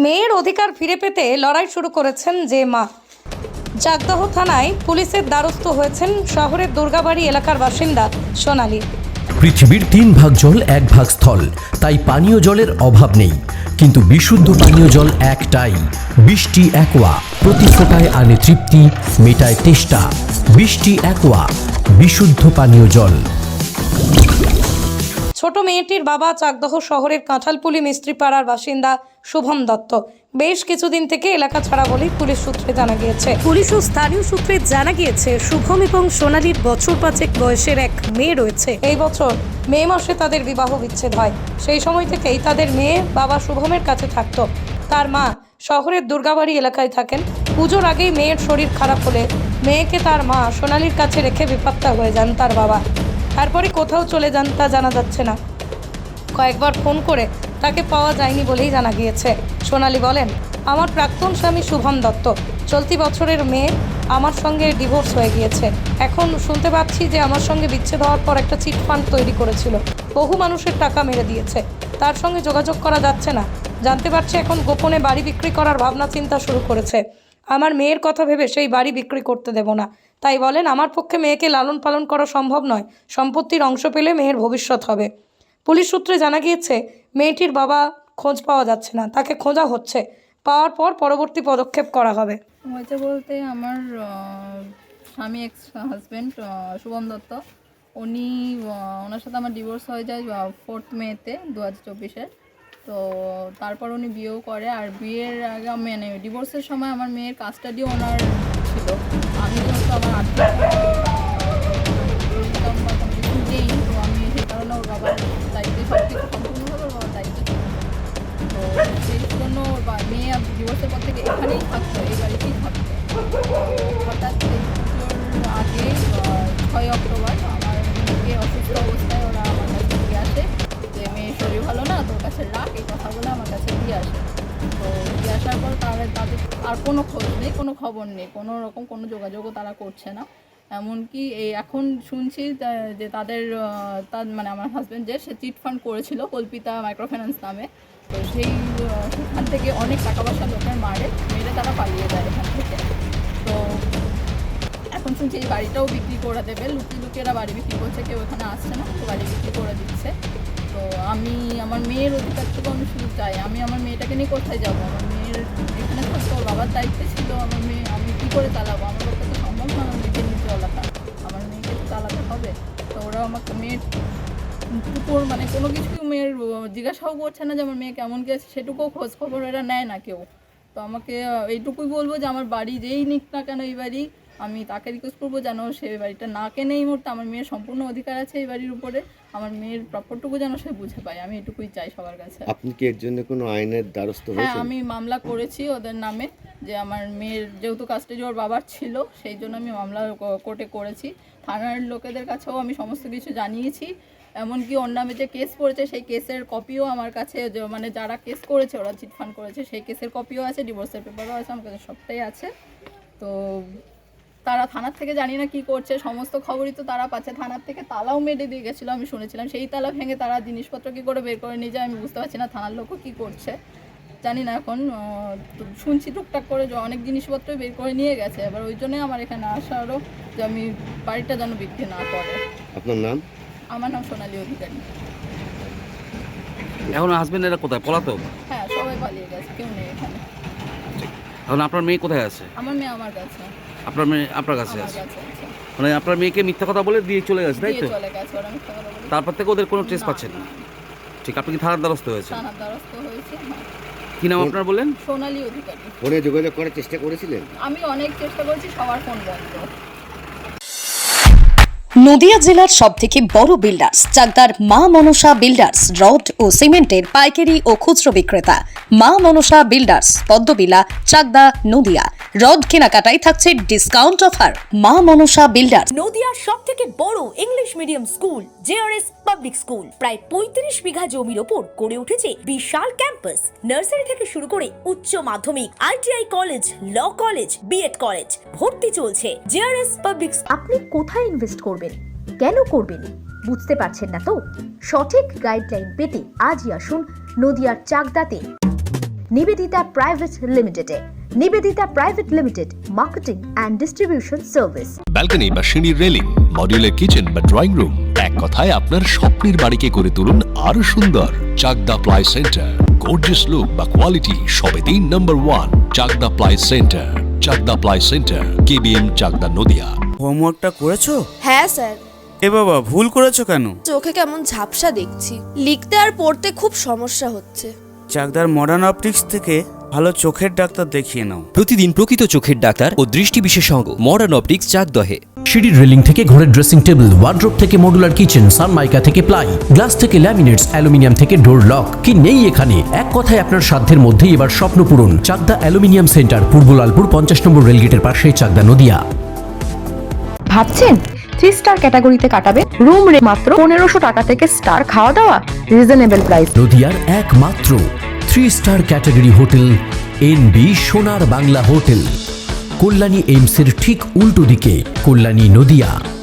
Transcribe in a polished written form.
মেয়ের অধিকার ফিরে পেতে লড়াই শুরু করেছেন যে মা। চাকদহ থানায় পুলিশের দ্বারস্থ হয়েছেন শহরের দুর্গাবাড়ি এলাকার বাসিন্দা সোনালী। পৃথিবীর 3 ভাগ জল 1 ভাগ স্থল, তাই পানীয় জলের অভাব নেই। কিন্তু বিশুদ্ধ পানীয় জল একটাই, বৃষ্টি অ্যাকোয়া। প্রতি ফোঁটায় আনে তৃপ্তি, মেটায় তেষ্টা। বৃষ্টি অ্যাকোয়া, বিশুদ্ধ পানীয় জল। ছোট মেয়েটির বাবা চাকদহ শহরের কাঁঠালপুলি মিস্ত্রিপাড়ার বাসিন্দা শুভম দত্ত বেশ কিছুদিন থেকে এলাকা ছাড়া বলেই পুলিশ সূত্রে জানা গিয়েছে। পুলিশ ও স্থানীয় সূত্রে জানা গিয়েছে শুভম এবং সোনালীর বছর 5 বয়সের এক মেয়ে রয়েছে। এই বছর মে মাসে তাদের বিবাহ বিচ্ছেদ হয়। সেই সময় থেকেই তাদের মেয়ে বাবা শুভমের কাছে থাকতো। তার মা শহরের দুর্গাবাড়ি এলাকায় থাকেন। পুজোর আগেই মেয়ের শরীর খারাপ হলে মেয়েকে তার মা সোনালীর কাছে রেখে বেপাত্তা হয়ে যান তার বাবা। তারপরে কোথাও চলে যান তা জানা যাচ্ছে না। কয়েকবার ফোন করে তাকে পাওয়া যায়নি বলেই জানা গিয়েছে। সোনালী বলেন, আমার প্রাক্তন স্বামী শুভম দত্ত চলতি বছরের মেয়ে আমার সঙ্গে ডিভোর্স হয়ে গিয়েছে। এখন শুনতে পাচ্ছি যে আমার সঙ্গে বিচ্ছেদ হওয়ার পর একটা চিট ফান্ড তৈরি করেছিল, বহু মানুষের টাকা মেরে দিয়েছে, তার সঙ্গে যোগাযোগ করা যাচ্ছে না। জানতে পারছি এখন গোপনে বাড়ি বিক্রি করার ভাবনা চিন্তা শুরু করেছে। আমার মেয়ের কথা ভেবে সেই বাড়ি বিক্রি করতে দেব না। তাই বলেন, আমার পক্ষে মেয়েকে লালন পালন করা সম্ভব নয়। সম্পত্তির অংশ পেলে মেয়ের ভবিষ্যৎ হবে। পুলিশ সূত্রে জানা গিয়েছে মেয়েটির বাবা খোঁজ পাওয়া যাচ্ছে না, তাকে খোঁজা হচ্ছে। পাওয়ার পর পরবর্তী পদক্ষেপ করা হবে। হয়েছে বলতে আমার স্বামী এক্স হাজব্যান্ড শুভম দত্ত, ওনার সাথে আমার ডিভোর্স হয়ে যায় 4 মেতে 2024-এ। তো তারপর উনি বিয়েও করে। আর বিয়ের আগে মানে ডিভোর্সের সময় আমার মেয়ের কাস্টাডিও ওনার ছিল। আমি যেহেতু আমার আর্থিক ইনকাম বা কোনো কিছু নেই, তো আমি সেই কারণে ওর বাবার দায়িত্বে সব কিছু সম্পূর্ণভাবে ওর বাবার দায়িত্ব ছিল। তো সেই জন্য ওর মেয়ে ডিভোর্সের পর থেকে এখানেই থাকতো, এই বাড়িতেই থাকতো। হঠাৎ এই পুজোর আগে 6 অক্টোবর আমার মেয়েকে অসুস্থ অবস্থায় ওরা আমার কাছে দিয়ে আসে যে মেয়ের শরীর ভালো না, তোর কাছে রাখ, এই কথাগুলো আমার কাছে দিয়ে আসে। তো দিয়ে আসার পর তাদের আর কোনো খোঁজ নেই, কোনো খবর নেই, কোনো রকম কোনো যোগাযোগও তারা করছে না। এমনকি এই এখন শুনছি যে তাদের মানে আমার হাজব্যান্ড সে চিট ফান্ড করেছিল কল্পিতা মাইক্রোফিন্যান্স নামে। তো সেখান থেকে অনেক টাকা পয়সা লোকের মেরে তারা পালিয়ে যায় এখান থেকে। তো এখন শুনছি এই বাড়িটাও বিক্রি করে দেবে, লুকিয়ে বাড়ি বিক্রি করছে, কেউ এখানে আসছে না, তো বাড়ি বিক্রি করে দিচ্ছে। তো আমি আমার মেয়ের অধিকারটুকু আমি শুধু চাই। আমি আমার মেয়েটাকে নিয়ে কোথায় যাবো? আমার মেয়ের এখানে থাকতো, ওর বাবার দায়িত্বে ছিল। আমার মেয়ে আমি কী করে চালাবো? আমার পক্ষে তো সম্ভব না আমার মেয়েকে নিয়ে চলাটা। আমার মেয়েকে তো চালাতে হবে। তো ওরা আমাকে মেয়ের টুকুর মানে কোনো কিছুই মেয়ের জিজ্ঞাসাও করছে না যে আমার মেয়ে কেমন গেছে, সেটুকুও খোঁজ খবর এরা নেয় না কেউ। তো আমাকে এইটুকুই বলবো যে আমার বাড়ি যেই নিক না কেন এই বাড়ি, আমি তাকে রিকোয়েস্ট করবো যেন সে বাড়িটা না কেনে এই মুহূর্তে। আমার মেয়ের সম্পূর্ণ অধিকার আছে এই বাড়ির উপরে। আমার মেয়ের প্রাপ্যটুকু যেন সে বুঝে পায়, আমি এটুকুই চাই সবার কাছে। আপনি কি এর জন্য কোনো আইনের দ্বারস্থ হ্যাঁ, হয়েছেন? আমি মামলা করেছি ওদের নামে, যে আমার মেয়ের যেহেতু কাস্টাডি ওর বাবার ছিল, সেই জন্য আমি মামলা কোর্টে করেছি। থানার লোকেদের কাছেও আমি সমস্ত কিছু জানিয়েছি। এমনকি ওর নামে যে কেস পড়েছে সেই কেসের কপিও আমার কাছে, মানে যারা কেস করেছে ওরা চিটফান্ড করেছে সেই কেসের কপিও আছে, ডিভোর্সের পেপারও আছে, আমার কাছে সবটাই আছে। তো তারা থানার থেকে জানি না কি করছে, সমস্ত খবরই তো তারা পাচ্ছে। থানার থেকে তালাও মেরে দিয়ে গেছিলো আমি শুনেছিলাম, সেই তালা ভেঙে তারা জিনিসপত্র কী করে বের করে নিয়ে যায় আমি বুঝতে পারছি না। থানার লোকও কী করছে জানি না। এখন শুনছি টুকটাক করে যে অনেক জিনিসপত্রই বের করে নিয়ে গেছে। এবার ওই জন্যই আমার এখানে আসারও, যে আমি বাড়িটা যেন বিক্রি না করে। আপনার নাম? আমার নাম সোনালী অধিকারী। এখন হাজবেন্ডেরা কোথায়? পলাতক? হ্যাঁ, সবাই পালিয়ে গেছে, কেউ নেই এখানে। এখন আপনার মেয়ে কোথায় আছে? আমার মেয়ে আমার কাছে। আপনার মেয়ে আপনার কাছে আমার আছে? কাছে আছে। মানে আপনার মেয়েকে মিথ্যা কথা বলে দিয়ে চলে গেছে, তাই দিয়ে তো? চলে গেছে ওরা, মিথ্যা কথা বলে। তারপর থেকে ওদের কোনো ট্রেস পাচ্ছেন না? ঠিক, আপনি কি থানার দ্বারস্থ হয়েছে? থানার দ্বারস্থ হয়েছে। হ্যাঁ। কি নাম আপনার বললেন? সোনালী অধিকারী। ফোনে যোগাযোগ করার চেষ্টা করেছিলেন? আমি অনেক চেষ্টা করেছি, সবার ফোন বন্ধ। নদিয়া জেলার সবথেকে বড় বিল্ডার্স চাকদার মা মনসা বিল্ডার্স, রড ও সিমেন্টের পাইকারি ও খুচরো বিক্রেতা। মা মনসা বিল্ডার্স, পদ্মবিলা, চাকদা, নদিয়া। রড কেনাকাটায় থাকছে ডিসকাউন্ট অফার। মা মনসা বিল্ডার্স। নদিয়ার সবথেকে বড় English medium school JRS public school, প্রায় 35 বিঘা জমির ওপর গড়ে উঠেছে বিশাল ক্যাম্পাস। নার্সারি থেকে শুরু করে উচ্চ মাধ্যমিক, ITI college, law college, BEd college, ভর্তি চলছে। JRS public. আপনি কোথায় ইনভেস্ট করবেন, কেন করবেন বুঝতে পারছেন না তো? সঠিক গাইডলাইন পেতে আজই আসুন নদিয়ার চাকদাতে নিবেদিতা প্রাইভেট লিমিটেডে। Nivedita private limited, marketing and distribution service. Balcony বা সিঁড়ির রেলিং, মডিউলার কিচেন বা ড্রয়িং রুম, এক কথায় আপনার স্বপ্নের বাড়িকে করে তুলুন আরো সুন্দর। Chakdah ply centre, gorgeous look বা কোয়ালিটি সবেতেই number 1। Chakdah ply centre, Chakdah ply centre, KBM, Chakdah, Nadia. হোমওয়ার্কটা করেছো? হ্যাঁ স্যার। এ বাবা, ভুল করেছো কেন? চোখে কেমন ঝাপসা দেখছি, লিখতে আর পড়তে খুব সমস্যা হচ্ছে। চাকদার মডার্ন অপটিক্স থেকে ভালো চোখের ডাক্তার দেখিয়ে নাও। প্রতিদিন প্রকৃত চোখের ডাক্তার ও দৃষ্টি বিশেষজ্ঞ মডার্ন অপটিক্স চাকদহে। সিঁড়ির রেলিং থেকে ঘরের ড্রেসিং টেবিল, ওয়ার্ড্রোব থেকে মডুলার কিচেন, সানমাইকা থেকে প্লাই, গ্লাস থেকে ল্যামিনেটস, অ্যালুমিনিয়াম থেকে ডোর লক, কি নেই এখানে? এক কথায় আপনার সাধ্যের মধ্যেই এবার স্বপ্ন পূরণ। চাকদা অ্যালুমিনিয়াম সেন্টার, পূর্ব লালপুর 50 নম্বর রেলগেটের পাশে, চাকদা, নদিয়া। ভাবছেন 3 স্টার ক্যাটাগরিতে কাটাবে? রুম রে মাত্র 1500 টাকা থেকে স্টার, খাওয়া দাওয়া রিজনেবল প্রাইস। নদিয়ার একমাত্র 3 স্টার ক্যাটাগরি হোটেল এনবি সোনার বাংলা হোটেল, কল্যাণী এইমসের ঠিক উল্টো দিকে, কল্যাণী, নদিয়া।